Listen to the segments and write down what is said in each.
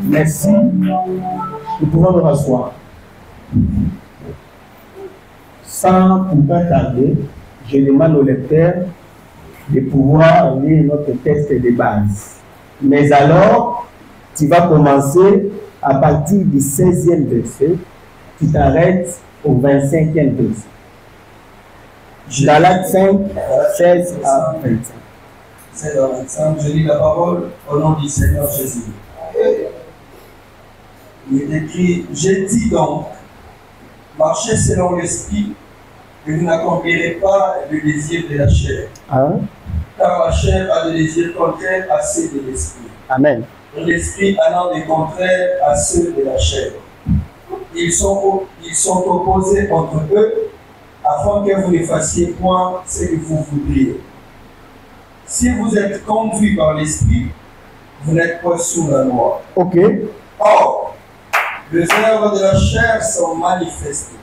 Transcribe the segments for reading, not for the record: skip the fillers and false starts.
Merci. Nous pouvons nous rasseoir. Sans pourtant tarder, je demande au lecteur de pouvoir lire notre texte de base. Mais alors, tu vas commencer à partir du 16e verset, tu t'arrêtes au 25e verset. Galates 5, 16 à 25. 16 à 25, je lis la parole au nom du Seigneur Jésus. Il est écrit, j'ai dit donc, marchez selon l'esprit, que vous n'accomplirez pas le désir de la chair. Hein? Car la chair a des désirs contraires à ceux de l'esprit. Amen. L'esprit allant des contraires à ceux de la chair. Ils sont opposés entre eux, afin que vous ne fassiez point ce que vous voudriez. Si vous êtes conduits par l'esprit, vous n'êtes pas sous la loi. Ok. Or, les œuvres de la chair sont manifestées.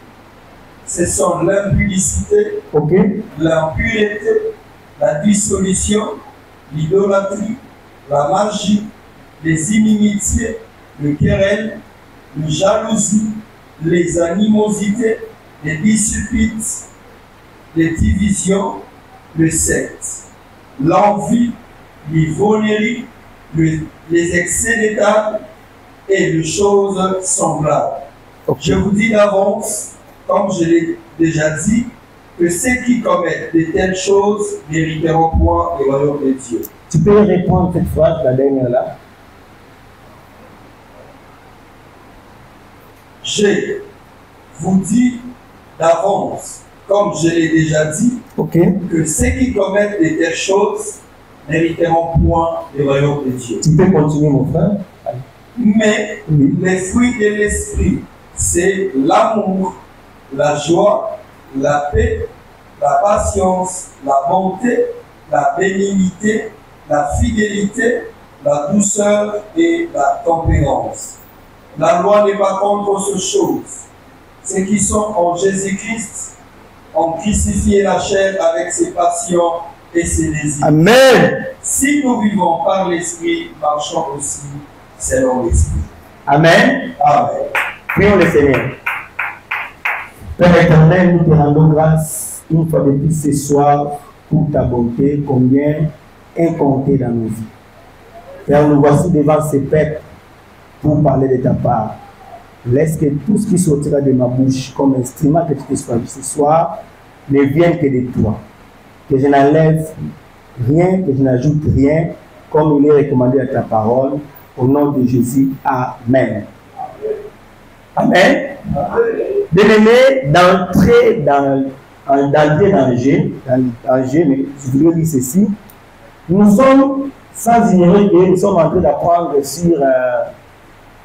Ce sont l'impudicité, Okay. l'impureté, la dissolution, l'idolâtrie, la magie, les inimitiés, le querelle, la jalousie, les animosités, les disputes, les divisions, le secte, l'envie, les voleries, les excès d'état et les choses semblables. Okay. Je vous dis d'avance, comme je l'ai déjà dit, que ceux qui commettent de telles choses n'hériteront point le royaume de Dieu. Tu peux répondre cette phrase, la dernière là. Je vous dis d'avance, comme je l'ai déjà dit, Okay. que ceux qui commettent de telles choses n'hériteront point le royaume de Dieu. Tu peux continuer, mon frère. Allez. Mais Oui. les fruits de l'esprit, c'est l'amour, la joie, la paix, la patience, la bonté, la bénignité, la fidélité, la douceur et la tempérance. La loi n'est pas contre ces choses. Ceux qui sont en Jésus-Christ ont crucifié la chair avec ses passions et ses désirs. Amen. Si nous vivons par l'esprit, marchons aussi selon l'esprit. Amen. Amen. Prions le Seigneur. Père éternel, nous te rendons grâce une fois de plus ce soir pour ta bonté, combien incomptée dans nos vies. Père, nous voici devant ce peuple pour parler de ta part. Laisse que tout ce qui sortira de ma bouche comme instrument que tu te sois ce soir ne vienne que de toi. Que je n'enlève rien, que je n'ajoute rien, comme il est recommandé à ta parole. Au nom de Jésus, Amen. Amen. Bien-aimé, d'entrer dans G, mais je voudrais dire ceci. Nous sommes, sans ignorer que nous sommes en train d'apprendre sur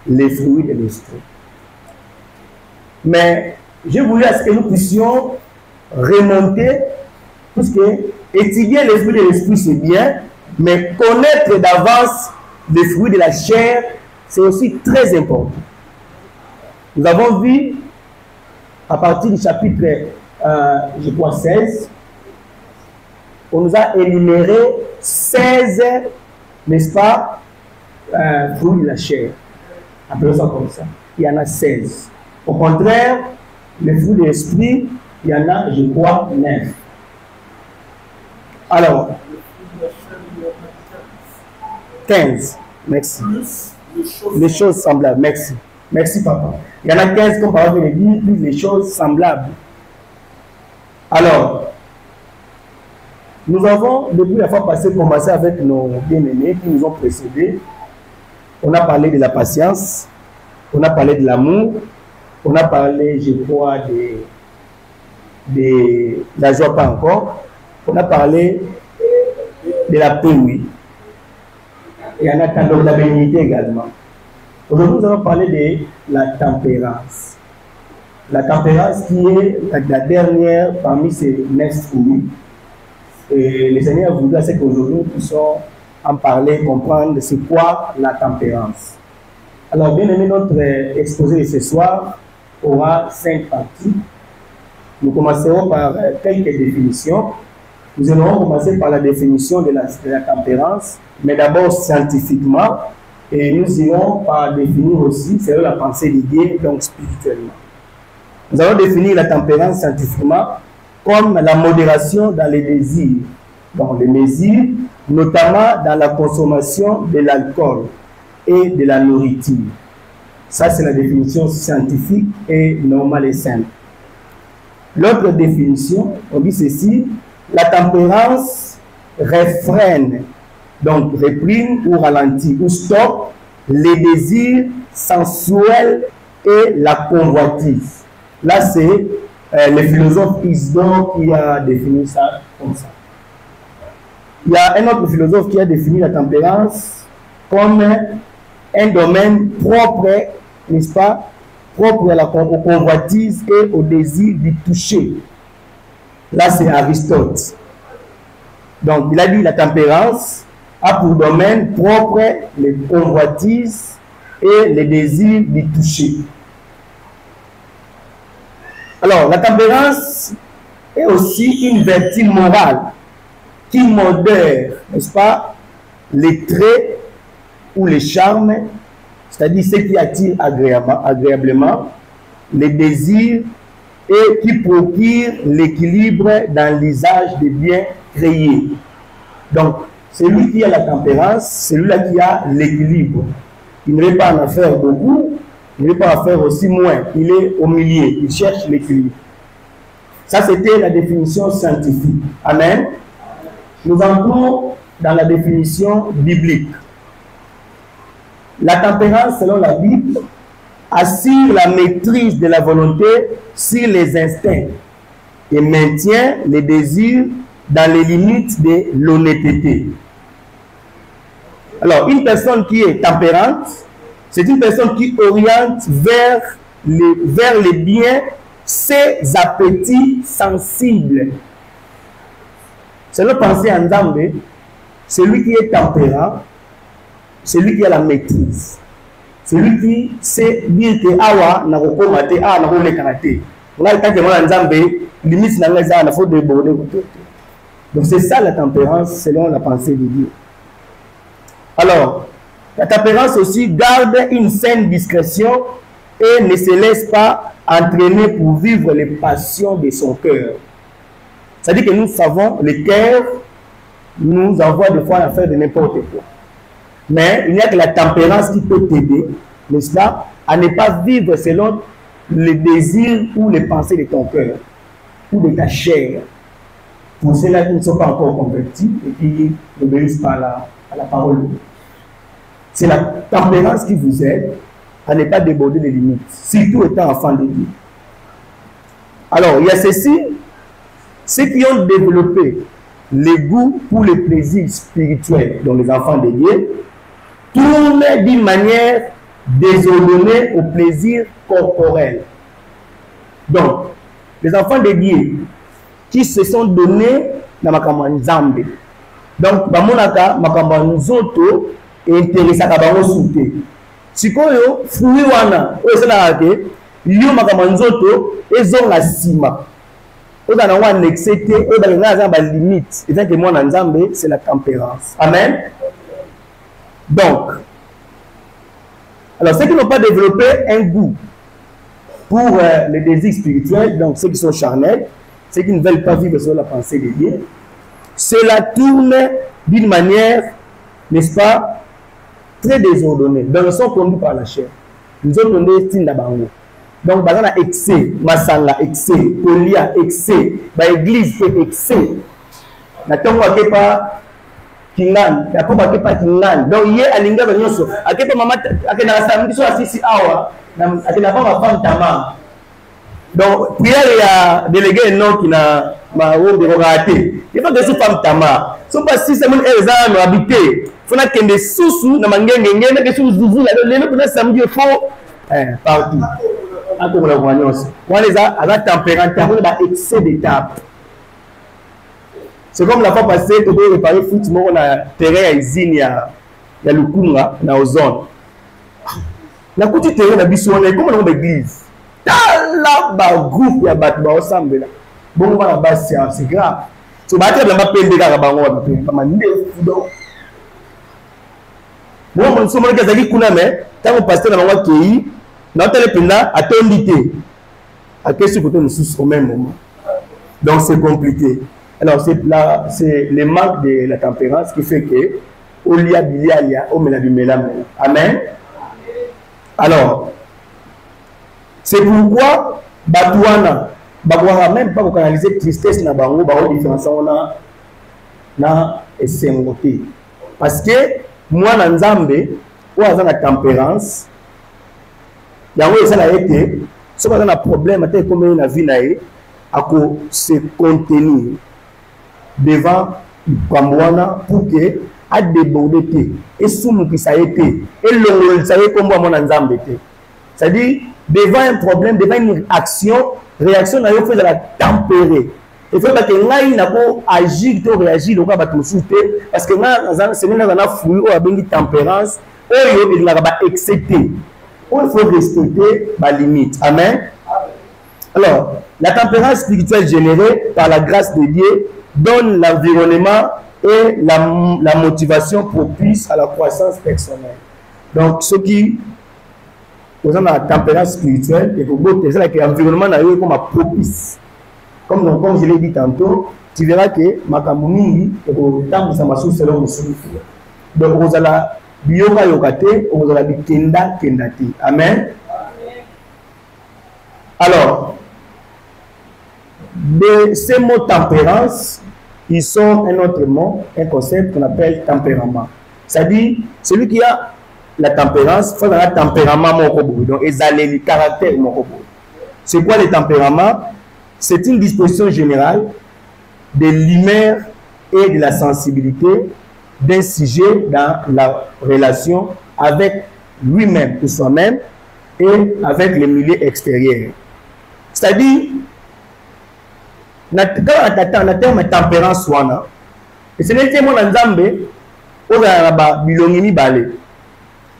les fruits de l'esprit. Mais je voulais à ce que nous puissions remonter, parce que étudier les fruits de l'esprit c'est bien, mais connaître d'avance les fruits de la chair, c'est aussi très important. Nous avons vu à partir du chapitre, je crois 16, on nous a énuméré 16, n'est-ce pas, fruits de la chair. Appelons ça comme ça. Il y en a 16. Au contraire, les fruits de l'esprit, il y en a, je crois, 9. Alors, 15. Merci. Les choses semblables. Merci. Merci, papa. Il y en a 15, comme papa vient de dire, plus les choses semblables. Alors, nous avons, depuis la fois passée, commencé avec nos bien-aimés qui nous ont précédés. On a parlé de la patience, on a parlé de l'amour, on a parlé, je crois, de la joie, pas encore. On a parlé de la paix, oui. Et on a parlé de la bénignité également. Aujourd'hui, nous allons parler de la tempérance. La tempérance qui est la dernière parmi ces 9 fruits. Et le Seigneur voudrait qu'aujourd'hui nous puissions en parler, comprendre c'est quoi la tempérance. Alors, bien aimé, notre exposé de ce soir aura 5 parties. Nous commencerons par quelques définitions. Nous allons commencer par la définition de la tempérance, mais d'abord scientifiquement, et nous irons par définir aussi, c'est la pensée de Dieu, donc spirituellement. Nous allons définir la tempérance scientifiquement comme la modération dans les désirs. Donc les désirs, notamment dans la consommation de l'alcool et de la nourriture. Ça, c'est la définition scientifique et normale et simple. L'autre définition, on dit ceci, la tempérance réfrène, donc réprime ou ralentit ou stoppe les désirs sensuels et la convoitise. Là, c'est le philosophe Isidore qui a défini ça comme ça. Il y a un autre philosophe qui a défini la tempérance comme un domaine propre, n'est-ce pas, propre à la convoitise et au désir du toucher. Là, c'est Aristote. Donc, il a dit la tempérance a pour domaine propre les convoitises et les désirs du toucher. Alors, la tempérance est aussi une vertu morale qui modère, n'est-ce pas, les traits ou les charmes, c'est-à-dire ce qui attire agréablement, les désirs et qui procure l'équilibre dans l'usage des biens créés. Donc, celui qui a la tempérance, celui-là qui a l'équilibre. Il ne veut pas en faire beaucoup, il ne veut pas en faire aussi moins. Il est au milieu, il cherche l'équilibre. Ça, c'était la définition scientifique. Amen. Nous entrons dans la définition biblique. La tempérance, selon la Bible, assure la maîtrise de la volonté sur les instincts et maintient les désirs dans les limites de l'honnêteté. Alors, une personne qui est tempérante, c'est une personne qui oriente vers les biens ses appétits sensibles. C'est le pensée en Nzambe, celui qui est tempérant, celui qui a la maîtrise. Celui qui sait dire que awa na kokoma te a na ko le karaté. Là quand on a Nzambe, limite na ngeza na faut déborder. Donc c'est ça la tempérance selon la pensée de Dieu. Alors, la tempérance aussi garde une saine discrétion et ne se laisse pas entraîner pour vivre les passions de son cœur. C'est-à-dire que nous savons, le cœur nous envoie des fois à faire de n'importe quoi. Mais il n'y a que la tempérance qui peut t'aider, n'est-ce pas, à ne pas vivre selon les désirs ou les pensées de ton cœur ou de ta chair. Pour ceux-là qui ne sont pas encore convertis et qui n'obéissent pas à la parole de Dieu. C'est la tempérance qui vous aide à ne pas déborder les limites, surtout étant enfant de Dieu. Alors, il y a ceux qui ont développé le goût pour le plaisir spirituel, dont les enfants de Dieu, tournent d'une manière désordonnée au plaisir corporel. Donc, les enfants de Dieu qui se sont donnés dans Makambo Nzambe. Donc, bamonaka Makambo Nzoto et intéressé à Bango Souté. Sikoyo, fruit wana, o esala ke, yo Makambo Nzoto, ezo la sima. O dans un excès, o dans la limite. Et que moi Nzambe, c'est la tempérance. Amen. Donc, alors ceux qui n'ont pas développé un goût pour les désirs spirituels, donc ceux qui sont charnels, ceux qui ne veulent pas vivre selon la pensée de Dieu, cela tourne d'une manière, n'est-ce pas, très désordonnée. Donc, ils sont conduits par la chair. Nous autres, on est style d'Abango. Donc, il y a excès, Masanga, excès, Polia, excès, l'église, excès. La tombe n'est pas Kingan, la tombe n'est pas Kingan. Donc, il y a Alinga Benyoso. À quel moment, à quel moment, ils sont assis à quel moment, femme Tama. Donc, prière, il y a délégué un nom qui n'a pas raté. Il faut que ce femme Tama. Si on passe 6 semaines, elles ont habité. Il faut que des sous-sous, dans le Mangeng, des sous-sous, les samedi, il faut partout. On les a à la température, on a excès d'étape. C'est comme la fois passée, tu dois réparer foot, on a terrain à usine, il y a le Kunga, dans la zone. La petite terrain à Bissou, on est comme dans l'église. Dans la groupe, il y a battu ensemble. Bon, on va la base, c'est grave. Tu vas te faire des gars à Bango, tu vas te bon, on se dit que Kuna, mais quand on passe dans le pays, dans le pays, à ton idée, à quel sujet nous sommes au même moment. Donc c'est compliqué. Alors c'est le manque de la tempérance qui fait que au lia bilia au mela du mela. Amen. Alors c'est pourquoi Batouana Bagouara même pas canaliser tristesse na bango bango différence on a na esengoté parce que moi na nzambe ou aza na tempérance yango ezala été ce qu'on a un problème tel comme na vie na ye ako se contenir devant Pambouana pour que a débordé et soumou qui ça a été et le ça y est comme moi mon nzambe c'est-à-dire devant un problème devant une réaction na yo fait de la tempérer. Il faut que ngai na ko agir to réagir loka ba souté parce que na c'est na fouille ou abengi tempérance oyo il na ba exciter. Il faut respecter ma limite. Amen. Alors, la tempérance spirituelle générée par la grâce de Dieu donne l'environnement et la motivation propice à la croissance personnelle. Donc, ceux qui ont la tempérance spirituelle, et pour d'autres, c'est l'environnement est comme propice. Comme je l'ai dit tantôt, tu verras que Makamuni est au temps où ça m'a source selon le souffle. Donc, vous allez Bioka yokate, vous allez kenda kendati. Amen. Alors, ces mots tempérance, ils sont un autre mot, un concept qu'on appelle tempérament. C'est-à-dire, celui qui a la tempérance, il faut avoir un tempérament mokobo. Donc, ils ont le caractère mokobo. C'est quoi le tempérament? C'est une disposition générale de l'humeur et de la sensibilité d'un sujet dans la relation avec lui-même ou soi-même et avec le milieu extérieur. C'est-à-dire, quand on a terme tempérance, et c'est le terme en Zambé, on a bilongini balé.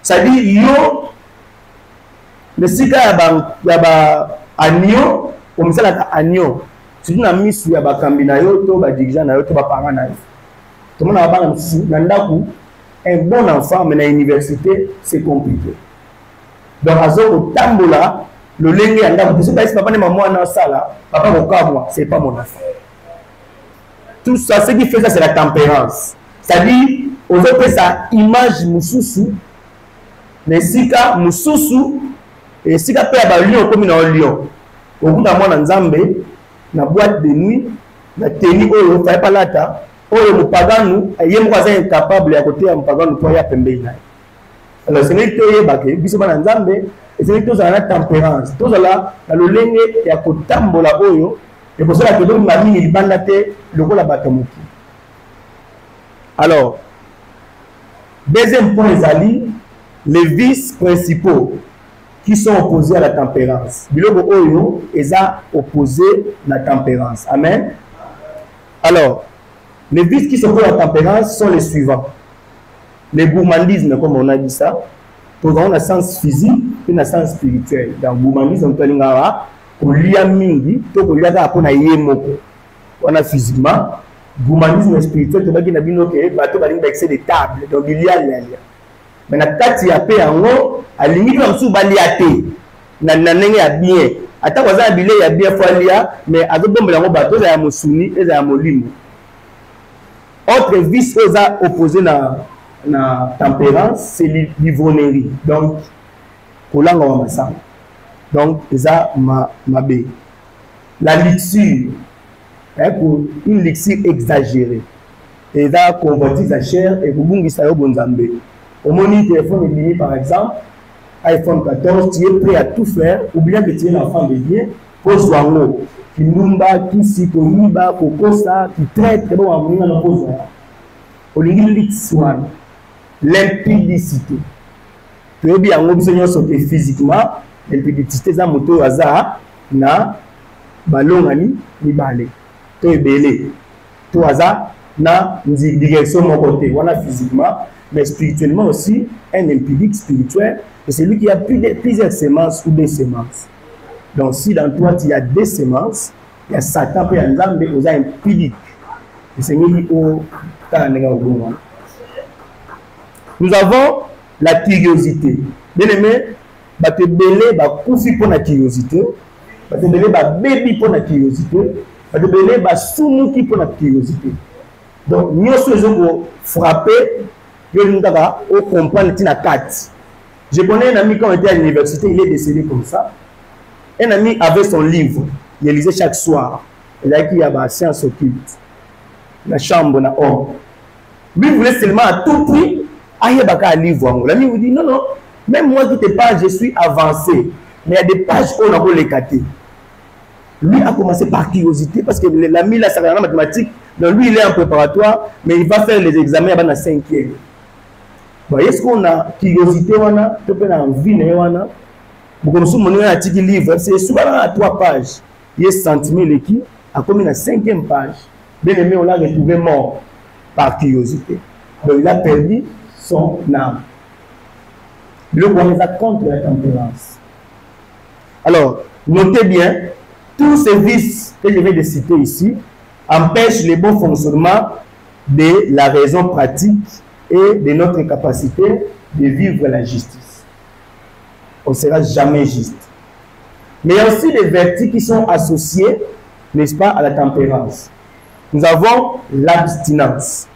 C'est-à-dire, yo, le sika yaba agneau, comme ça la agneau, c'est une amie sur yaba kambina yo, to ba dirigeant na yo, to ba parent na yo. Tout le monde a un bon enfant, mais à l'université, c'est compliqué. Donc, à ce tambola, le lengue à l'âme, si papa n'est pas moi dans ça là, papa mon cas, moi, c'est pas mon enfant. Tout ça, ce qui fait ça, c'est la tempérance. C'est-à-dire, aux autres, ça image Moussoussou, mais si ka Moussoussou, et si ka peut avoir lion comme dans lion. Au bout d'un mois dans Zambé, dans la boîte de nuit, la tenue, oh, il ne pas là, oh, le pagano, il est incapable à côté de pagano pour y aller. Alors, c'est n'est pas que je suis en Zambé, et c'est tout ça la tempérance. Tout ça là, le lengue et à côté tambola oyo, et pour cela que l'homme m'a mis il bandate le rôle à batamuki. Alors, deuxième point, les vices principaux qui sont opposés à la tempérance. Bilogo oyo, ils ont opposé la tempérance. Amen. Alors, les vices qui sont pour la tempérance sont les suivants. Le gourmandisme, comme on a dit ça, pour un sens physique et un sens spirituel. Dans le gourmandisme, on peut dire qu'on lia mingi, on lia qu'on a yémoko. On a physiquement, gourmandisme spirituel, on a dit que bateau va excès de table, donc il y a lié. Mais la tati a paix en haut, à la limite, on a liaté. Na nenge a bien. Attends, on a bilé, il y a bien folia, mais à d'autres bombes, on a bateau, il y a moussouni et il y a molimo. Autre vice aux a opposé dans la tempérance, c'est l'ivronnerie. Donc, pour l'angle, donc, ça m'a bé. La luxure, pour une luxure exagérée. Et là, convoitise la chair et vous boum, ça y est, bon zambé. Au moni téléphone est par exemple, iPhone 14, tu es prêt à tout faire, ou bien que tu es l'enfant de Dieu, pose toi en haut. Qui numba, qui si, qui niba, qui cosa, qui traite, qui bon, à venir dans le pose. L'impudicité. Tu es bien en besoin de physiquement, l'impudicité, c'est un moto hasard, na ballon ani, ni balé. Tu es belé. tout hasard, dans une direction de mon côté, voilà physiquement, mais spirituellement aussi, un empirique spirituel, et c'est lui qui a plusieurs semences ou des semences. Donc, si dans toi, il y a des semences, il y a Satan, il y a un mais il y a un empirique. Et c'est lui au nous avons la curiosité. Bien aimé, bah te belé, bah koufi pour la curiosité, bah te belé, bah baby pour la curiosité, bah te belé, bah soumouki pour la curiosité. Donc, nous sommes frappés, nous avons comprendre qu'il y a 4. Je connais un ami quand on était à l'université, il est décédé comme ça. Un ami avait son livre, il lisait chaque soir. Il a dit qu'il y a la science occulte, la chambre, la homme. Lui, il voulait seulement à tout prix, il y a un livre. L'ami vous dit non, non, même moi qui n'étais pas, je suis avancé. Mais il y a des pages qu'on a pour les cater. Lui a commencé par curiosité parce que l'ami, là, ça n'a rien en mathématiques. Donc lui, il est en préparatoire, mais il va faire les examens avant la 5e. Vous voyez ce qu'on a curiosité, on a envie, on a. Comme si on a un petit livre, c'est souvent à 3 pages. Il y a sentiment qui a commis la 5e page. Bien aimé, on l'a retrouvé mort par curiosité. Donc il a perdu son âme. Le bon est contre la tempérance. Alors, notez bien, tous ces vices que je viens de citer ici empêchent le bon fonctionnement de la raison pratique et de notre capacité de vivre la justice. On ne sera jamais juste. Mais il y a aussi des vertus qui sont associées, n'est-ce pas, à la tempérance. Nous avons l'abstinence.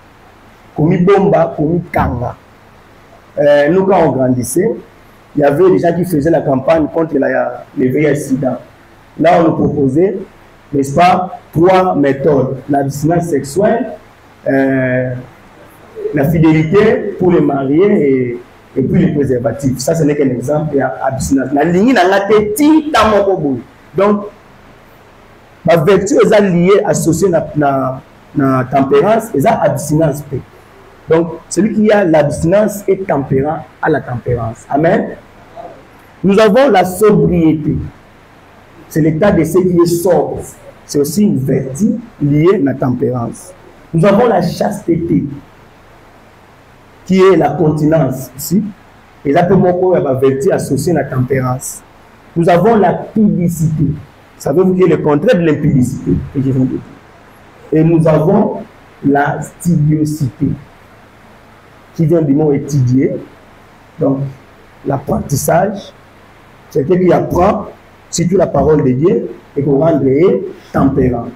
Comme bomba, comme kanga. Nous, quand on grandissait, il y avait des gens qui faisaient la campagne contre les VIH-Sida. Là, on nous proposait, n'est-ce pas, 3 méthodes. L'abstinence sexuelle, la fidélité pour les mariés et puis les préservatifs. Ça, ce n'est qu'un exemple d'abstinence. La ligne n'a pas été donc, la vertu est liée, associée à la tempérance, et à l'abstinence. Donc, celui qui a l'abstinence est tempérant à la tempérance. Amen. Nous avons la sobriété. C'est l'état de ce qui est sobre. C'est aussi une vertu liée à la tempérance. Nous avons la chasteté, qui est la continence ici. Et là, pour moi, la vertu associée à la tempérance. Nous avons la pudicité. Ça veut dire le contraire de l'impudicité. Et nous avons la studiosité, qui vient du mot étudier. Donc, l'apprentissage, c'est quelqu'un qui apprend surtout la parole de Dieu et qu'on rend tempérant.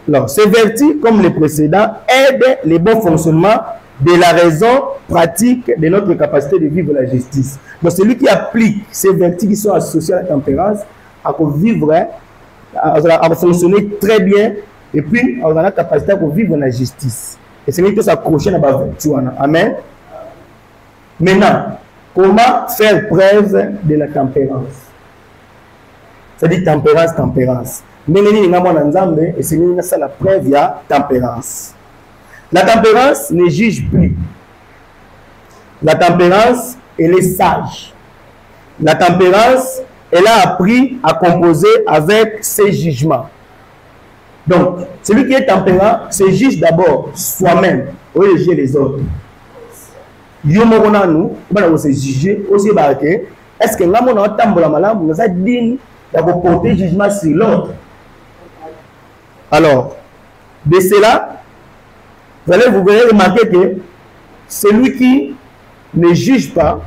Alors, ces vertus, comme les précédents, aident le bon fonctionnement de la raison pratique de notre capacité de vivre la justice. Donc, celui qui applique ces vertus qui sont associées à la tempérance, à vivre, à fonctionner très bien, et puis à la capacité à vivre la justice. Et c'est lui qui s'accroche à la vertu. Amen. Maintenant, comment faire preuve de la tempérance? C'est-à-dire tempérance, tempérance. Mais c'est la preuve de la tempérance. La tempérance ne juge plus. La tempérance, elle est sage. La tempérance, elle a appris à composer avec ses jugements. Donc, celui qui est tempérant se juge d'abord soi-même au lieu de juger les autres. Nous, on se juger aussi. Est-ce que nous avons tambola malade, nous avons dit d'avoir porté jugement sur l'autre? Alors, de cela, vous allez remarquer que celui qui ne juge pas,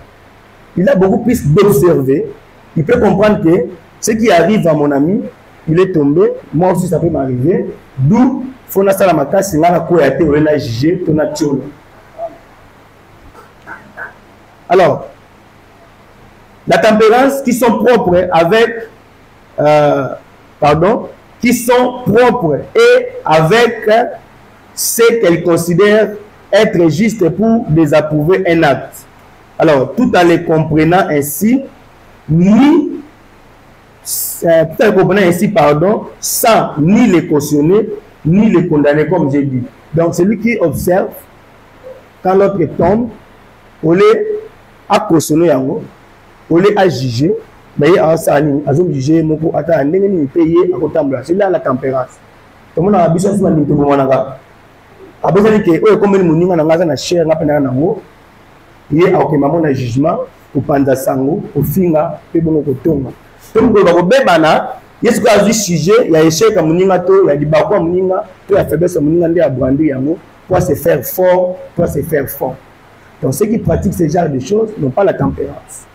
il a beaucoup plus d'observer. Il peut comprendre que ce qui arrive à mon ami, il est tombé, moi aussi ça peut m'arriver. D'où il faut que ça la si on a jugé, on a tué. Alors, la tempérance qui sont propres avec, qui sont propres et avec ce qu'elles considèrent être juste pour désapprouver un acte. Alors, tout en les comprenant ainsi, sans ni les cautionner, ni les condamner, comme j'ai dit. Donc, celui qui observe, quand l'autre tombe, au lieu à cautionner, au lieu à juger, mais à juger, c'est là la tempérance. on a besoin de faire tout monanga a besoin que o comme ni moninga na ngaza na share ngapa na nango ye akokema na jugement kopanda sango kofinga pe bono kotonga donc ba kobebana yesu ko azwi sujet ya échec ya moninga to ya libakwa moninga to ya faiblesse moninga nde ya brandi yango pour se faire fort, pour se faire fort. Donc ceux qui pratiquent ce genre de choses n'ont pas la tempérance.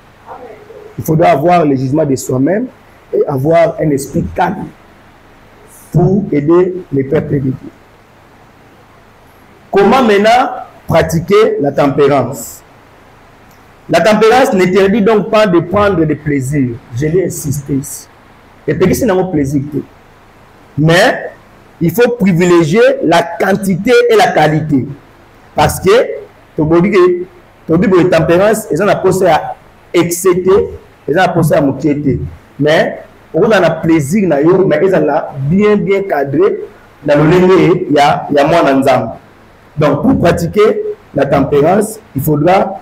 Il faudra avoir le jugement de soi-même et avoir un esprit calme pour aider les peuples de Dieu. Comment maintenant pratiquer la tempérance? La tempérance n'interdit donc pas de prendre des plaisirs. Je l'ai insisté ici. Et puis c'est un plaisir. Mais il faut privilégier la quantité et la qualité. Parce que, la tempérance, ils ont la posé à excéder, ils ont la posé à m'inquiéter. Mais, on a le plaisir, mais ils ont bien cadré dans le ligne, il y a moins d'ensemble. Donc, pour pratiquer la tempérance, il faudra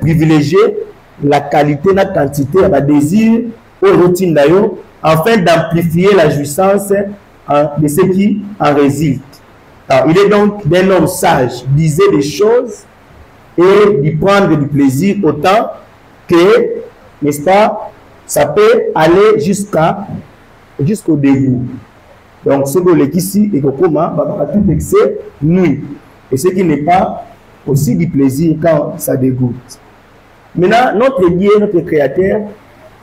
privilégier la qualité et la quantité, la désir, aux routines d'ailleurs, afin d'amplifier la jouissance de ce qui en résulte. Alors, il est donc d'un homme sage d'user des choses et d'y prendre du plaisir autant que, n'est-ce pas, ça peut aller jusqu'au dégoût. Donc, ce que les ici et que comment, tout excès nuit. Et ce qui n'est pas aussi du plaisir quand ça dégoûte. Maintenant, notre Dieu, notre Créateur,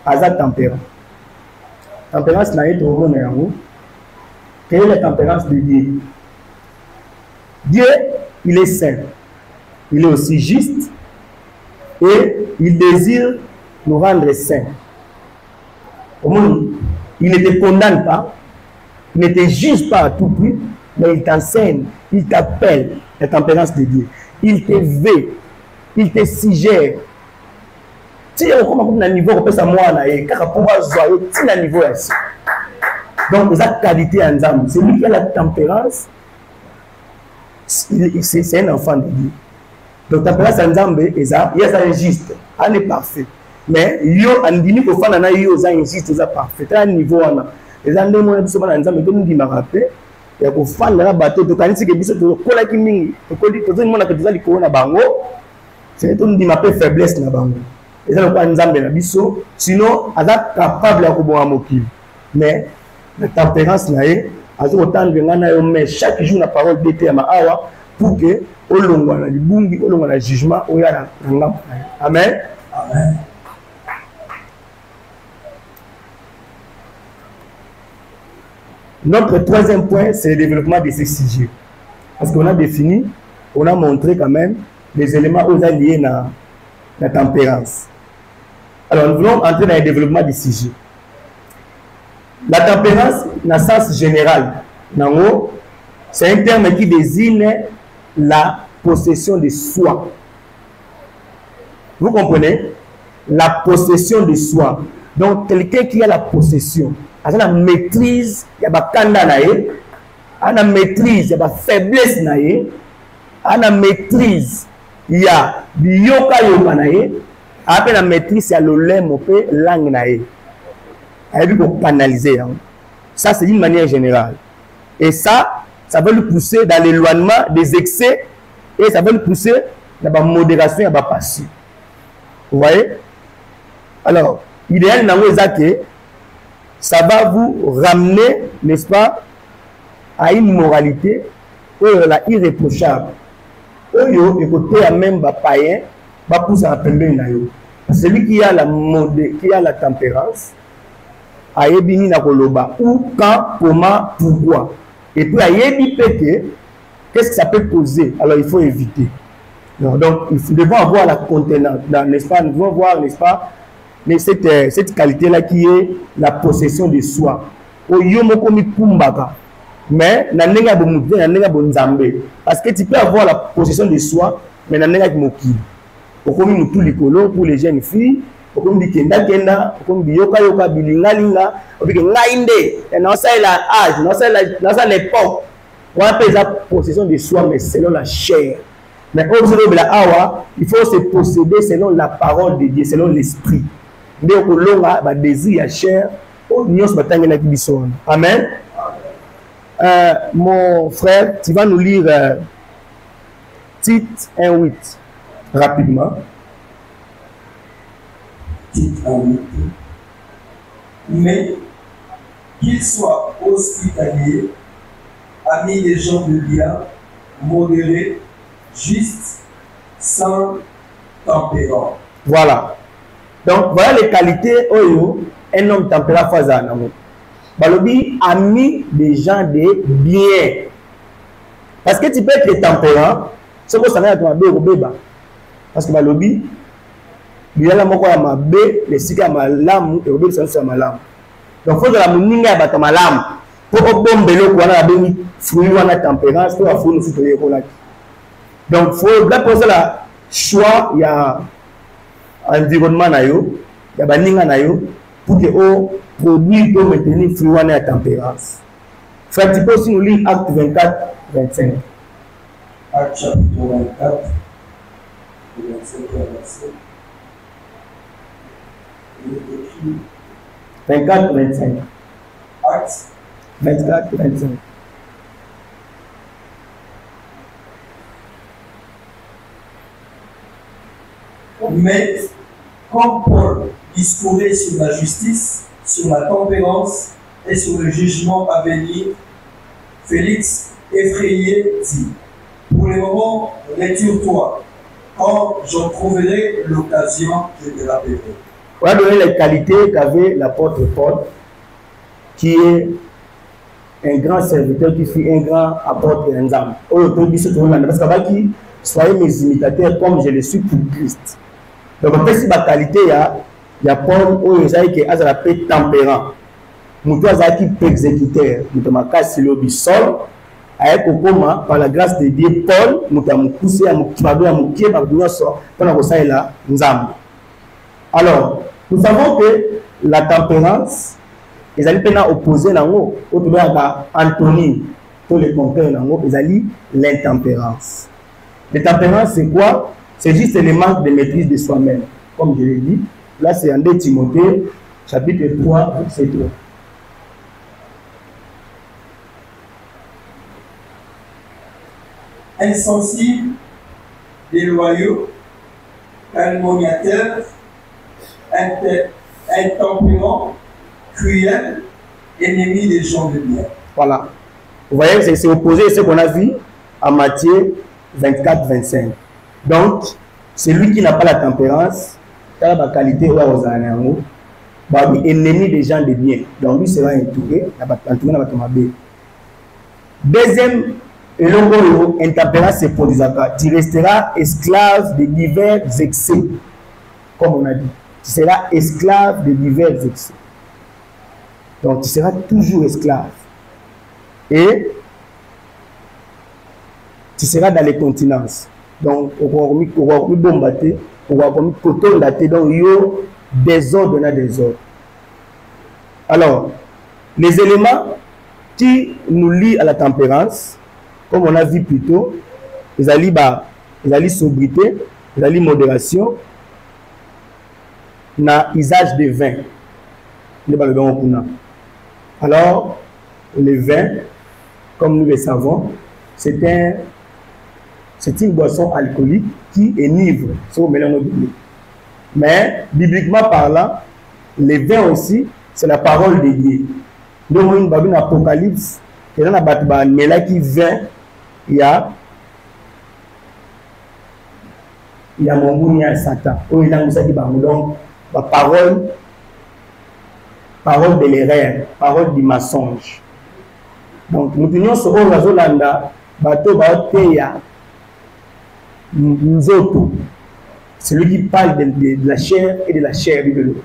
a sa tempérance. Tempérance n'a été au monde. Quelle est la tempérance de Dieu? Dieu, il est saint. Il est aussi juste. Et il désire nous rendre saints. Au monde, il ne te condamne pas. Il ne te juge pas à tout prix. Mais il t'enseigne. Il t'appelle. La tempérance de Dieu. Il te veut. Il te suggère. Si on a un niveau, on peut savoir car pour joyeux, si un niveau est donc la qualité en âme, c'est lui qui a la tempérance. C'est un enfant de Dieu. Donc tempérance en âme, il y a ça injuste, elle est parfait. Mais yo andini ko fana na yo za injuste za parfait. À un niveau on les andé mo na souvent en âme, donc dit ma rappel, ya ko fana na bateau to kanisi ke biso to kola ki mingi, to koli to zo mona ke tozali ko na bango. C'est tout dit ma faiblesse na bango. Et ça ne pas nzambe na biso, sinon aza capable de kobonga mokili. Mais la tempérance nae azo otandre ngana yo mais chaque jour la parole d'été ma awa pour que olongwa na libungi olongwa na jugement oya na ngam. Amen. Amen. Notre troisième point, c'est le développement de ces sujets. Parce qu'on a défini, on a montré quand même les éléments liés à la tempérance. Alors, nous voulons entrer dans le développement des sujets. La tempérance, dans le sens général, c'est un terme qui désigne la possession de soi. Vous comprenez? La possession de soi. Donc, quelqu'un qui a la possession, a la maîtrise, il y a la kanda nae, a la maîtrise, il y a la faiblesse nae, a la maîtrise, il y a yoka yoka nae, a la maîtrise, il y a le lait, mopé, langue nae. Il faut canaliser. Ça, c'est d'une manière générale. Et ça va le pousser dans l'éloignement des excès et ça va le pousser dans la modération et la passion. Vous voyez? Alors, l'idéal, ça va vous ramener, n'est-ce pas, à une moralité irréprochable. Et côté même païen, va pousser à peine. Celui qui a la tempérance, ayebi na koloba ou quand, comment, pourquoi. Et puis ayebi pété, qu'est-ce que ça peut causer? Alors il faut éviter. Donc nous devons avoir la contenance, n'est-ce pas? Nous devons voir, n'est-ce pas, mais cette qualité-là qui est la possession de soi. Mais parce que tu peux avoir la possession de soi, mais pour les jeunes filles, pour les kenda kenda, pour les yoka yoka bilinga linga, pour les ngainde, dans l'âge, dans l'époque, on appelle la possession de soi, mais selon la chair. Mais il faut se posséder selon la parole de Dieu, selon l'esprit. Donc, on a désir à chair, Amen. mon frère, tu vas nous lire Tite 1:8 rapidement. Tite 1:8. Mais qu'il soit hospitalier, ami des gens de bien, modéré, juste, sans tempérant. Voilà. Donc, voilà les qualités où un homme tempérant face à un amour. Balobi, ami des gens de bien. Parce que tu peux être tempérant, c'est que ça n'a pas de bébé. Parce que Balobi, il y a la moko ya mabe, les sika malamu, et obi ça malamu. Donc, il faut que la moninga ya malamu. Pour obombelo kwa na beni fruit wana tempérance, pour afou nous soutenir ko la. Donc, faut là pour ça choix il y a environnement na yo, il y a baninga na yo pour que au produit peut maintenir fruit wana tempérance. Frère, tu peux aussi nous lire Acte 24-25. Acte chapitre 24, 24-25. Acte 24-25. Mais comme Paul discourait sur la justice, sur la tempérance et sur le jugement à venir, Félix, effrayé, dit: pour le moment, retire-toi. Quand j'en trouverai l'occasion, je te rappellerai. On va donner les qualités qu'avait l'apôtre Paul, qui est un grand serviteur, qui fut un grand apôtre et un âme. Parce que soyez mes imitateurs comme je le suis pour Christ. Donc, en fait, si ma qualité, il y a Paul, qui a appelé tempérant. Moutou Azaki exécuteur. Moutou Makas, le bisol. Avec Okoma, par la grâce de Dieu, Paul, Moutou poussé à Moukibado, à Mouké, à Moukibado, pendant que ça est là, Nzam. Alors, nous savons que la tempérance, ils allaient peine à opposer dans l'eau. Autour Anthony, pour les compères dans l'eau, ils allaient l'intempérance. L'intempérance, c'est quoi? C'est juste le manque de maîtrise de soi-même. Comme je l'ai dit, là c'est en 2 Timothée, chapitre 3, verset 3. Insensible, déloyaux, calomniateurs, intempérants, cruels, ennemis des gens de bien. Voilà. Vous voyez, c'est opposé à ce qu'on a vu en Matthieu 24-25. Donc, celui qui n'a pas la tempérance, il a la qualité ennemi des gens de bien. Donc, lui sera entouré. Deuxième, intempérance, c'est pour tu resteras esclave de divers excès. Comme on a dit. Tu seras esclave de divers excès. Donc, tu seras toujours esclave. Et tu seras dans les continences. Donc, on va bombarder, on va coton daté, donc il y a des ordres, on a des ordres. Alors, les éléments qui nous lient à la tempérance, comme on a vu plus tôt, ils allient sobriété, ils allient modération, na usage de vin. Alors, le vin, comme nous le savons, c'est une boisson alcoolique qui enivre. Mais, bibliquement parlant, le vin aussi, c'est la parole de Dieu. Donc, dans l'Apocalypse, il y a un qui vin, il y a mon goût, il y a Satan. Donc, la parole de l'erreur, parole du mensonge. Donc, nous tenons ce rôle à Zolanda, bateau, celui qui parle de la chair et de la chair de l'eau.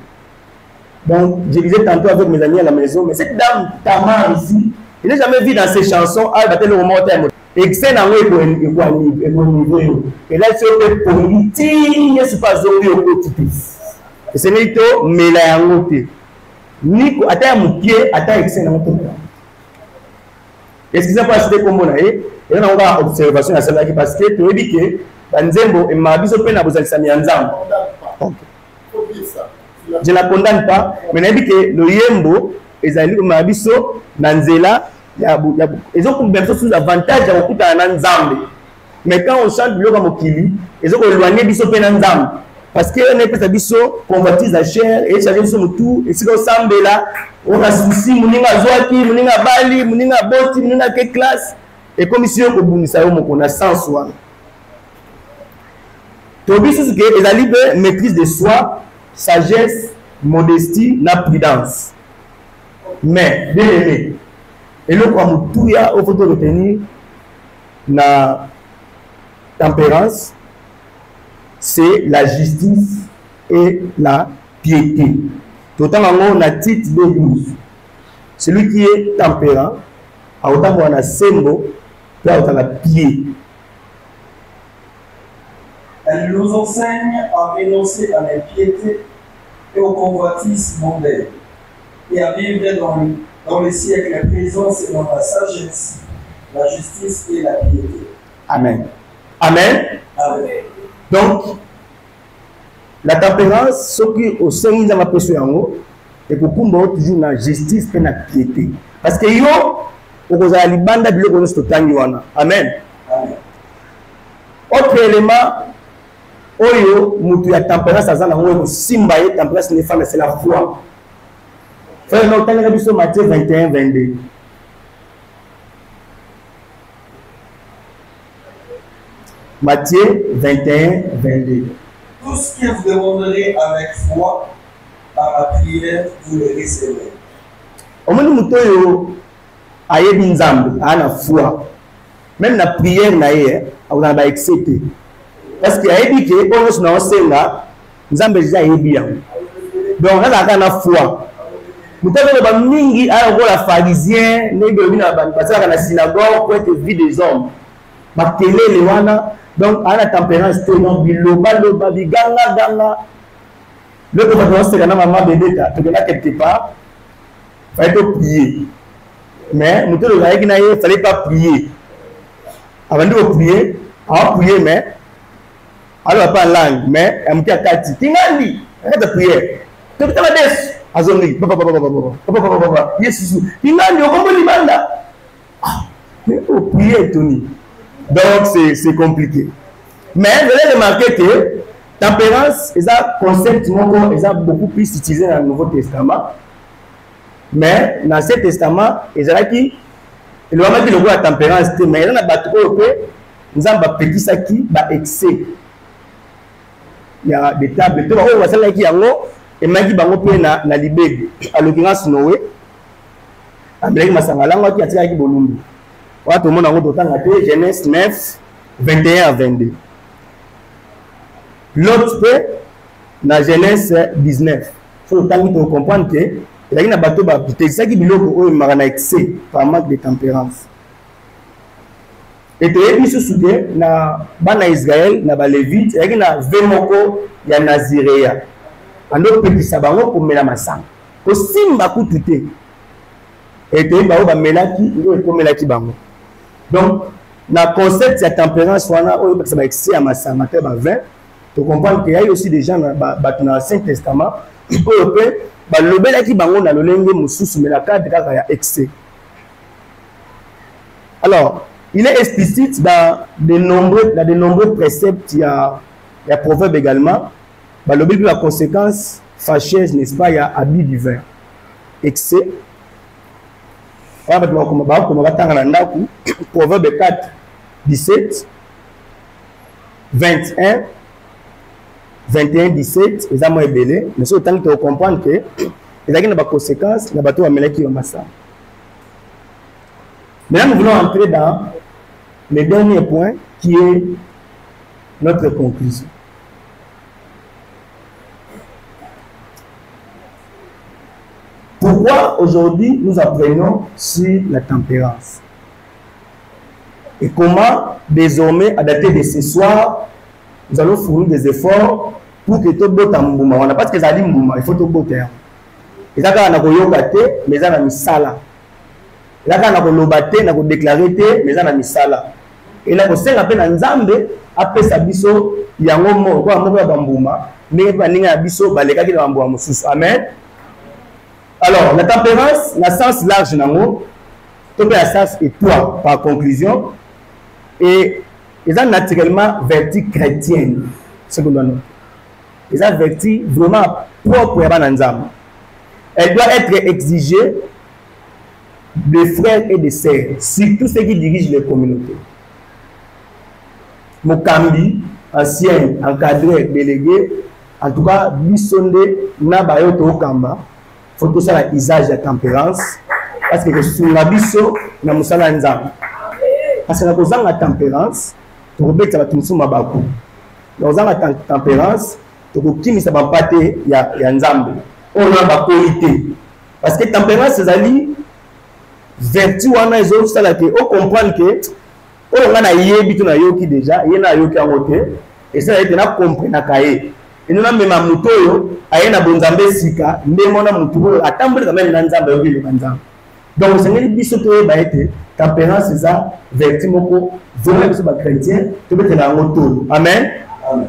Donc, je disais tantôt avec mes amis à la maison, mais cette dame Tamar ici, je n'ai jamais vu dans ses chansons, elle battait le moment où et c'est dans le et là, c'est pour lui, il c'est pas zombie au quotidien. Et c'est n'est pas, mais là, il y a un côté. Ni à mon pied, à excès dans mon côté. Est-ce que ça passe de comme on a eu? Et on a une observation à celle-là parce que tu as dit que Banzembo et Mabiso Pena vous allez s'amener ensemble. Je ne la condamne pas, mais on a dit que le Yembo, ils allaient Mabiso, Nanzela, ils ont besoin de l'avantage à écouter un ensemble. Mais quand on chante le Mokili, ils ont éloigné biso pe nzambe parce que on est pas biso convoitise la chair et charger biso tout et si on semble là on a souci muninga zoaki muninga bali muninga boti muninga ke classe et comme ici on bungisa yo moko na sens wana to biso ce que les libres maîtrise de soi, sagesse, modestie, na prudence. Mais bien aimé et le quoi mutuya au faut retenir na tempérance, c'est la justice et la piété. Tout en on a titre de 12. Celui qui est tempérant, a autant qu'on a sembo, peut avoir la piété. Elle nous enseigne à renoncer à l'impiété et aux convoitises mondaines et à vivre dans les siècles présents selon la sagesse, la justice et la piété. Amen. Amen. Amen. Donc, la tempérance, ce qui au sein de ma personne, et pour toujours la justice et la piété. Parce que yo, au a libanda de l'eau Amen. Amen. Autre élément, oyo, mutu ya tempérance, azana ou simba et tempérance ne femme, c'est la foi. Frère, nous avons Matthieu 21, 22. Matthieu 21, 22. Tout ce que vous demanderez avec foi, par la prière, vous le recevrez. Au moment où vous avez une zambe, à foi, même la prière, vous avez accepté. Parce qu'il y a dit que nous avons zambe déjà bien. Donc, on a la foi. Nous avons mingi à la pharisien, nous avons passé à la synagogue pour être vie des hommes. Ma télé, les wana. Donc, à la tempérance, non, biloba, loba, biganga, ganga. Le gouvernement, c'est quand maman bébé, tu es là quelque part, il fallait prier. Mais, nous avons dit qu'il ne fallait pas prier. Avant de prier, on va prier, mais, alors pas en langue, mais, on va kati. Tingandi, arrête de prier. Tu peux te mettre, azongi, papa, yes, tingandi, on va libanda. Mais, on prier, Tony. Donc, c'est compliqué. Mais vous allez remarquer que tempérance, c'est un concept qui est beaucoup plus utilisé dans le Nouveau Testament. Mais dans ce Testament, il y a qui il y a qui la tempérance, mais il y a nous avons petit ça qui va excès. Il y a des tables, il y a qui et magi bango pe na libébi. À l'occurrence Noé, Amélie Masangalanga qui a tiré qui bolumbi. Tout le monde a retenu Genèse 9, 21 à 22. L'autre peu, dans Genèse 19. Il faut comprendre que il y a un bateau qui est un excès par manque de tempérance. Et tu as vu ce soutien dans Israël, dans les Lévites, il y a un vémoko, il y a un Naziréa. Un autre petit sabango pour mettre ma sang. Pour simba koututé. Et tu as vu que melaki, il y a un bango. Donc, dans le concept de la tempérance, ça va excès à ma sang, à 20. Tu comprends qu'il y a aussi des gens dans l'Ancien Testament qui peuvent le qui bango dans le lengue mususu mais la carte de y excès. Alors, il est explicite dans de nombreux préceptes, il y a proverbe également. Le Bible la conséquence fâcheuse, n'est-ce pas, il y a habit du vin. Excès. Proverbe 4, 17, 21, 21, 17, les amours belés, mais c'est autant que tu comprends que il y a des conséquences, il y a des qui ont massacré. Maintenant, nous voulons entrer dans le dernier point qui est notre conclusion. Pourquoi aujourd'hui nous apprenons sur la tempérance? Et comment désormais, à dater de ce soir, nous allons fournir des efforts pour que tout le monde on n'a pas ce que ça dit, il faut tout le monde. Et ça, on a mais ça, on a mis ça là. Et là, on a déclaré, mais ça, on a mis ça là. Et là, on s'est rappelé dans Nzambe, après ça, biso, il y a un moment où on a bambouma, mais il y a un biso, les gars qui ont bambouma. Amen. Alors, la tempérance, la sens large, Tout à ça et toi, par conclusion, et ils ont naturellement vertu chrétienne, ce que nous avons. Ils ont vertu vraiment propre à Bananzam. Elle doit être exigée des frères et des sœurs, surtout ceux qui dirigent les communautés. Mokambi, ancien, encadré, délégué, en tout cas, Bissonde, Nabayoto Okamba, il faut que ça ait usage de tempérance, parce que sur la bisso, na musala nzam. Parce que la cause de la tempérance, tu rebelles ça va tout sur ma bakou. Dans la tempérance, tu rebelles ça va pas ya nzambe. On a la qualité. Parce que tempérance, c'est ali vertu wana ezo sala que on comprendre que on a yebi to na yoki déjà, yena yoki amote et ça été na comprendre na kaye. Et nous même ma moto yo ayena bonzambe sika ndemona mutu atambule quand même na nzambe yoki le nzambe. Donc c'est une bisoto ba été tempérance c'est ça vertu moko vraiment c'est pas chrétien, tu peux te la moto. Amen. Amen.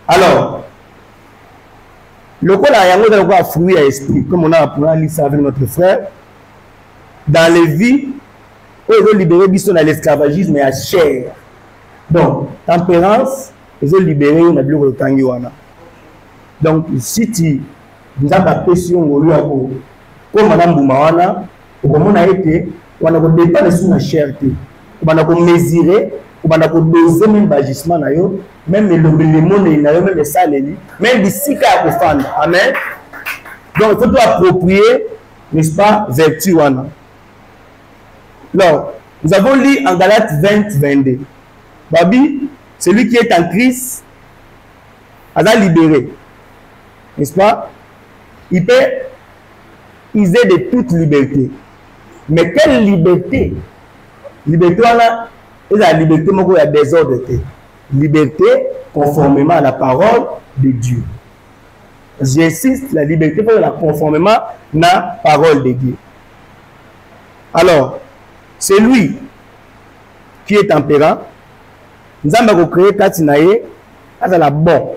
Alors le quoi là, il y a un fruit à esprit, comme on a appris à lire ça avec notre frère. Dans les vies, ils ont libéré dans l'esclavagisme et à chair. Donc, tempérance, ils ont libéré dans le Tangiwana. Donc, si tu as la pression, comme Madame Boumawana, comme on a été, on a dépend de la chair. On a mesuré, on a dosé même l'agissement, même le monde, même les salles, même les sikas à défendre. Amen. Donc, il faut tout approprier, n'est-ce pas, vertu. Alors, nous avons lu en Galates 20-22. Babi, celui qui est en Christ, a libéré. N'est-ce pas? Il peut user de toute liberté. Mais quelle liberté? Liberté, c'est la liberté, il y a des ordres. Liberté conformément à la parole de Dieu. J'insiste, la liberté conformément à la parole de Dieu. Alors, c'est lui qui est tempérant. Nous avons créé Katinaye à la bonne.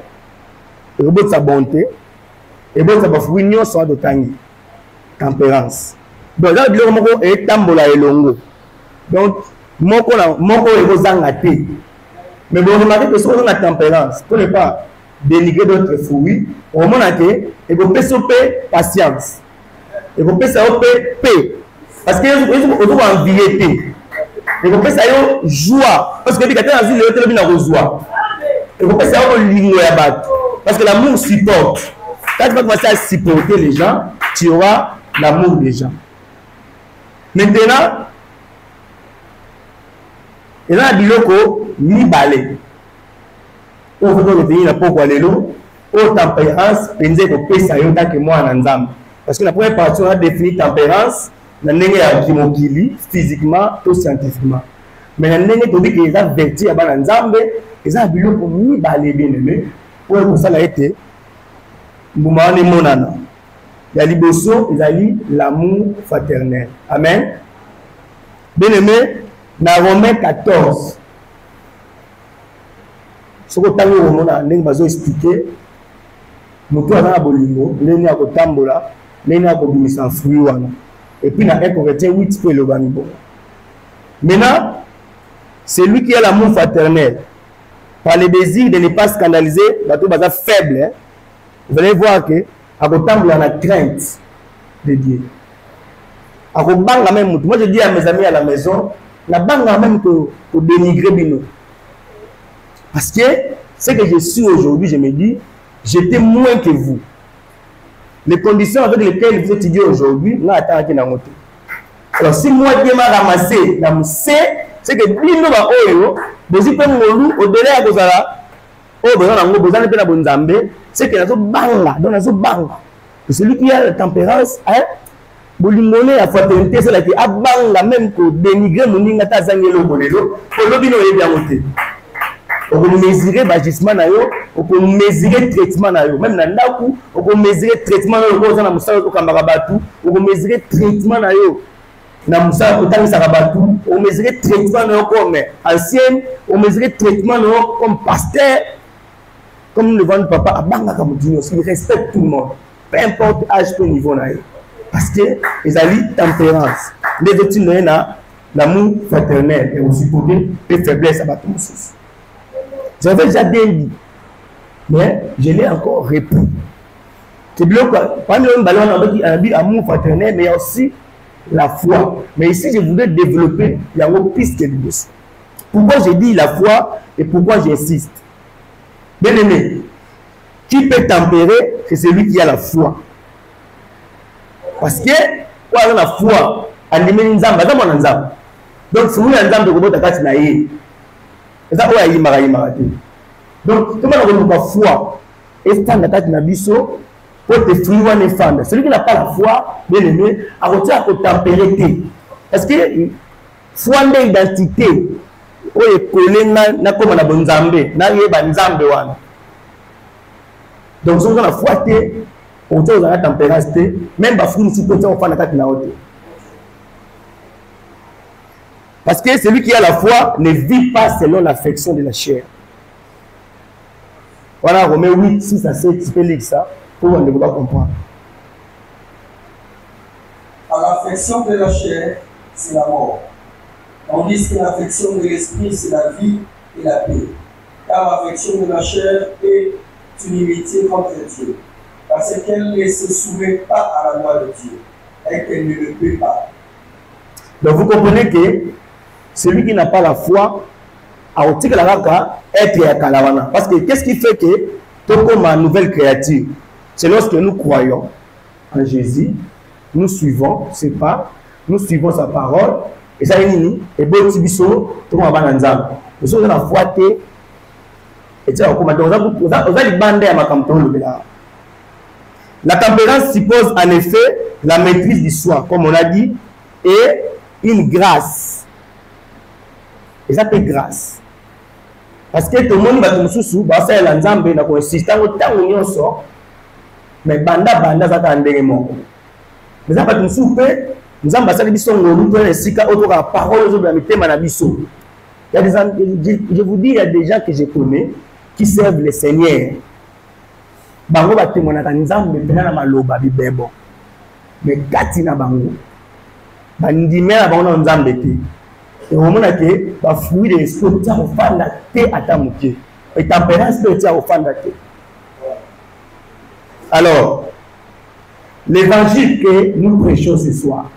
Et au bout de sa bonté, et au bout de sa fruit, soit de tempérance. Donc, là, il y a un tambola et longo. Donc, mon est aux mais vous remarquez que si on a la tempérance, on n'est pas dénigrer d'autres fruits, au moment où il faut faire patience. Il faut faire paix. Parce qu'il faut en vérité. Il faut faire joie. Parce que quand on dit que il faut joie. Il faut faire l'ignorer. Parce que l'amour supporte. Quand tu vas commencer à supporter les gens, tu auras l'amour des gens. Maintenant, et là, il y a ni balai. On veut retenir la pourquoi les lots, au tempérance, pensez que c'est ça que moi en ensemble. Parce que la première partie, on a défini tempérance, on a physiquement, tout scientifiquement. Mais on a dit qu'ils ont vertu à ensemble, ils ont dit pour ni balai bien aimé, pour que ça a été. Boumane monana. Il y a l'ibosson, ils ont dit l'amour fraternel. Amen. Bien aimé. Dans Romains 14, ce que tu as dit, nous expliqué, nous avons un bolingo, nous avons un tambola, nous avons un fruit. Et puis, nous avons un Corinthiens 8 pour le banibo. Maintenant, c'est lui qui a l'amour fraternel. Par le désir de ne pas scandaliser, bateau est faible. Vous allez voir que, à votre tambola, on a crainte de Dieu. À votre banque, même, moi je dis à mes amis à la maison, la banque a même que dénigrer Bino. Parce que ce que je suis aujourd'hui, je me dis, j'étais moins que vous. Les conditions avec lesquelles vous étudiez aujourd'hui, nous attendons. Alors si moi je m'a ramassé, c'est que Bino va oyo, vous êtes au-delà de ça, c'est que nous banga, c'est celui qui a la tempérance, hein? Bolingone la fraternité c'est la qui abanga même que dénigrer moninga ta zangelo bolelo pour lobino e bien monter on peut mesurer bagissement na yo on peut mesurer traitement na yo même na ndaku on peut mesurer traitement na yo ko na musala ko kambaka batu on peut mesurer traitement na yo na musala ko tangisa ka batu on mesurer traitement na yo comme ancien on mesurer traitement na yo comme pasteur comme le vend papa abanga ka mudinyo il respecte tout le monde peu importe âge peu niveau na yo. parce que ils ont tempérance. Les autres ont l'amour fraternel et aussi pour des faiblesses à battre. J'avais déjà bien dit, mais je l'ai encore répété. C'est bien quoi. Parmi les ballons, on a dit amour fraternel, mais aussi la foi. Mais ici, je voudrais développer la piste de dessus. Pourquoi j'ai dit la foi et pourquoi j'insiste? Bien aimé, qui peut tempérer, c'est celui qui a la foi. Parce que, quoi, la foi, on dit une zamba, c'est mon zamba. Donc, si vous avez un zamba, vous avez un zamba. C'est ça, vous avez un zamba. Donc, comment on a la foi? Et c'est un zamba biso pour te fruire les femmes. Celui qui n'a pas la foi, bien aimé, a retenu à tempérer. Parce que, foi d'identité, on est collé na comme na bonzambe, na yeba nzambe wana. Donc, si on a la foi, on a la tempérance, même si on a la tempérance. Parce que celui qui a la foi ne vit pas selon l'affection de la chair. Voilà, Romains 8, 6 à 7, tu peux lire ça pour qu'on ne peut pas comprendre. À l'affection de la chair, c'est la mort. Tandis que l'affection de l'esprit, c'est la vie et la paix. Car l'affection de la chair est une inimitié contre Dieu. Parce qu'elle ne se soumet pas à la loi de Dieu et qu'elle ne le peut pas. Donc vous comprenez que celui qui n'a pas la foi a aussi la raka être à Kalawana. Parce que qu'est-ce qui fait que tout comme une nouvelle créature, c'est lorsque nous croyons en Jésus, nous suivons ses pas, nous suivons sa parole, et ça est nini, et bon tibiso, tout le monde va dans l'ensemble. Nous sommes dans la foi, et ça, on a dit bandé à ma campagne. La tempérance suppose en effet la maîtrise du soi, comme on a dit, et une grâce. Et ça fait grâce. Parce que tout le monde va te soucier, va faire l'ensemble, il a insisté, autant on y sort, mais banda ça t'a endéré mon. Mais ça va te soucier, nous avons passé les bisons, nous prenons les sika, autour de la parole, nous avons mis ma biso. Je vous dis, il y a des gens que je connais qui servent le Seigneur. Bango ba témoignage nzambe pena na maloba bibebo. Mais kati na bango. Bandimela bango na nzambe te. Et au moment que ba fruit de l'esprit tia ofanda te atamuke. Et tempérance te tia ofanda te. Alors, l'évangile que nous prêchons ce soir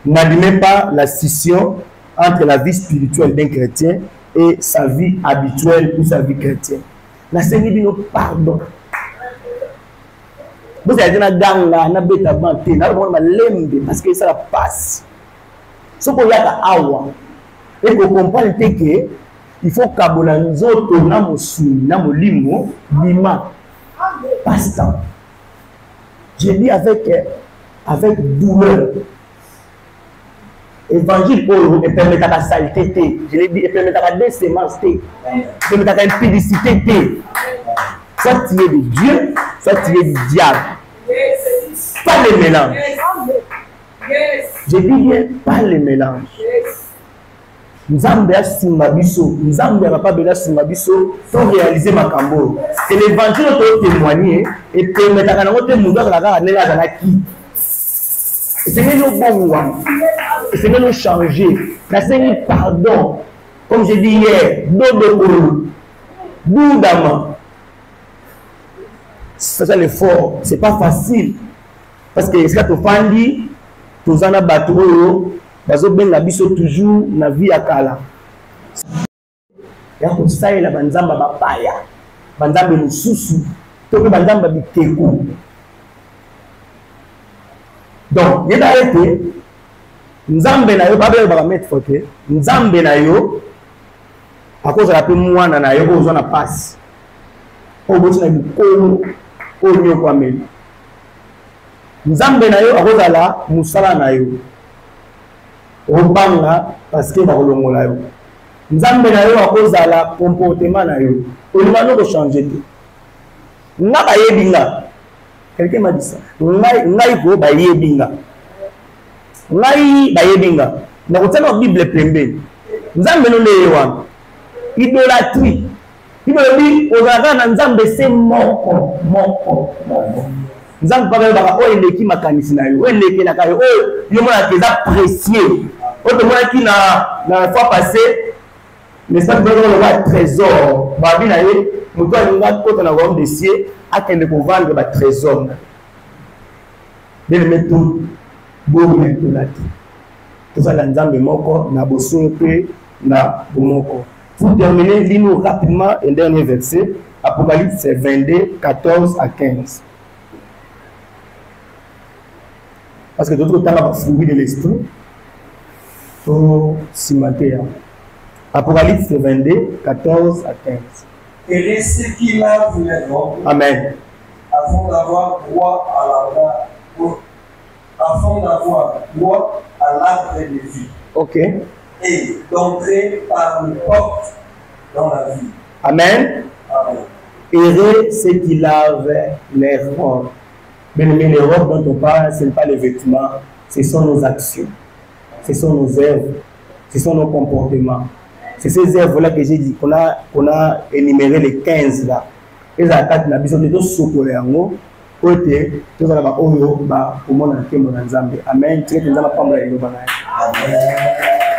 n'admet pas la scission entre la vie spirituelle d'un chrétien et sa vie habituelle ou sa vie chrétienne. La Seigneur dit nous pardon. Vous avez dit na ganga na beta banté na bon lembe parce que ça passe. Ce qu'on y a awa et qu'on comprend que il faut kabola nzoto na mosu na molimo bima passe temps. Je dis avec douleur. Évangile pour et permettre la saleté, je l'ai dit, et permettre la décémence, permettre la impudicité, soit tu es de Dieu, soit tu es du diable. Pas les mélanges. Je dis bien, pas les mélanges. Nous avons pas besoin Simbabiso pour réaliser ma cambo. C'est l'évangile qui témoigner et permettre à notre monde à qui. C'est nous bon, c'est nous changer. La Seigneur pardon, comme je dis hier, dodo, boudama. C'est l'effort, c'est pas facile. Parce que ce que tu fais, tu as un bateau, tu as toujours la vie à Kala. Il y a un ça, il y a un zamba papaya, un zamba mususu, un zamba biteko. Donc, il y a été, Nzambe na yo, pas de paramètres fortés, Nzambe na yo, à cause de la paix moine na yo, on a passe. Au bout de la vie, au mieux quoi même. Nzambe na yo, à cause de la musala na yo, au banga, parce que dans le monde yo. Nzambe na yo, à cause de la comportement na yo, au lieu de changer tout. N'a pas yébinga. Quelqu'un m'a dit ça. Ngai ko ba yebinga. Ngai ba yebinga. Na kutana Bible pembe. Nzambe no lewa. Idolâtrie. Bible dit ozaka na nzambe se moko. nzambe pa ba o eleki makanisi na yo o eleki na kayo o yo mona que ça précieux o te mona ki na fois passé n'est-ce pas le trésor ba bi na ye muto alinga kota na rome de cieux akende ko vendre ba trésor de le mettre bon mettre là tout ça la nzambe moko na boso pe na bomoko. Pour terminer, lis-nous rapidement un dernier verset, Apocalypse 22, 14 à 15. Parce que d'autres temps, on va fruit de l'esprit pour cimenter. Apocalypse 22, 14 à 15. Et ceux qui lavent les robes, Amen. Afin d'avoir droit à l'arbre de vie. Ok. Et d'entrer par une porte dans la vie. Amen. Amen. Heureux ceux qui lavent les robes. Bien aimé, les robes dont on parle, ce n'est pas les vêtements, ce sont nos actions, ce sont nos œuvres, ce sont nos comportements. C'est ces œuvres-là que j'ai dit, qu'on a énuméré les 15 là. Et ça a 4 na biso de sokole yango ote to za ba oyo ba komona ke mo nzambe. Amen. Tike nzamba pamba yo bana. Amen.